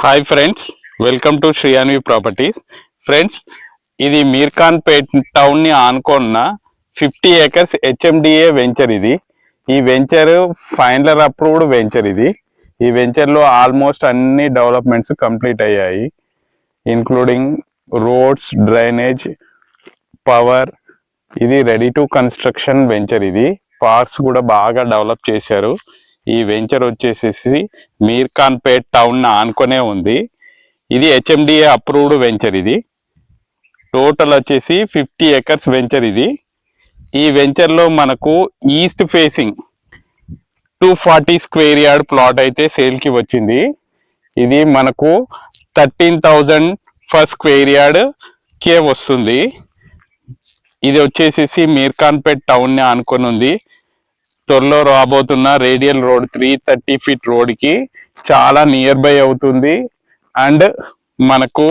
Hi friends, welcome to Shreeyanvi properties. Friends, ఇది మీర్ఖాన్పేట్ టౌన్ని ఆనుకున్న 50 acres హెచ్ఎండిఏ వెంచర్. ఈ వెంచర్ ఫైనల్ అప్రూవ్డ్ వెంచర్. ఈ వెంచర్లో ఆల్మోస్ట్ అన్ని డెవలప్మెంట్స్ కంప్లీట్ అయ్యాయి, ఇన్క్లూడింగ్ రోడ్స్, డ్రైనేజ్, పవర్. ఇది ready to construction venture. Parks కూడా బాగా డెవలప్ చేశారు. ఈ వెంచర్ వచ్చేసేసి మీర్ఖాన్పేట్ టౌన్ ఆనుకునే ఉంది. ఇది హెచ్ఎండిఏ అప్రూవ్డ్ వెంచర్. టోటల్ వచ్చేసి 50 acres వెంచర్. ఈ వెంచర్లో మనకు east facing 240 square yard plot అయితే సేల్కి వచ్చింది. ఇది మనకు 13,000 per square yard కే వస్తుంది. ఇది వచ్చేసేసి మీర్ఖాన్పేట్ టౌన్ని ఆనుకొని ఉంది. త్వరలో రాబోతున్న రేడియల్ రోడ్ 330 feet రోడ్కి చాలా నియర్ బై అవుతుంది. అండ్ మనకు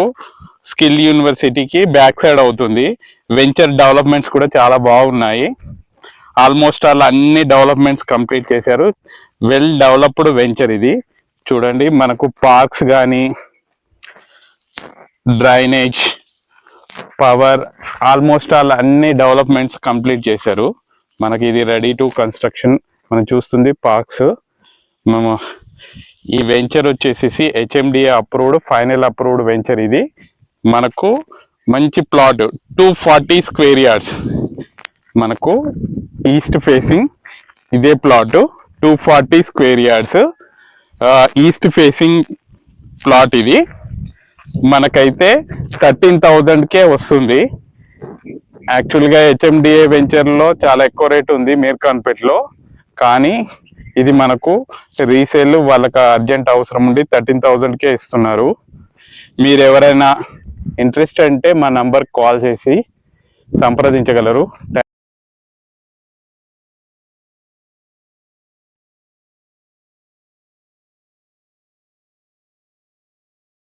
స్కిల్ యూనివర్సిటీకి బ్యాక్ సైడ్ అవుతుంది. వెంచర్ డెవలప్మెంట్స్ కూడా చాలా బాగున్నాయి. ఆల్మోస్ట్ అన్ని డెవలప్మెంట్స్ కంప్లీట్ చేశారు. Well developed venture. చూడండి, మనకు పార్క్స్ కానీ, డ్రైనేజ్, పవర్, ఆల్మోస్ట్ అన్ని డెవలప్మెంట్స్ కంప్లీట్ చేశారు. మనకి ఇది రెడీ టు కన్స్ట్రక్షన్. మనం చూస్తుంది పార్క్స్. మేము ఈ వెంచర్ వచ్చేసేసి HMDA approved, final approved venture. మనకు మంచి ప్లాట్ 240 square yards. మనకు ఈస్ట్ ఫేసింగ్ ఇదే plot 240 square yards east facing plot. మనకైతే 13,000కే వస్తుంది. యాక్చువల్గా హెచ్ఎండిఏ వెంచర్లో చాలా ఎక్కువ రేట్ ఉంది మీర్ఖాన్పేట్లో, కానీ ఇది మనకు రీసేల్ వాళ్ళకి అర్జెంట్ అవసరం ఉండి 13,000కే ఇస్తున్నారు. మీరు ఎవరైనా ఇంట్రెస్ట్ అంటే మా నంబర్కి కాల్ చేసి సంప్రదించగలరు.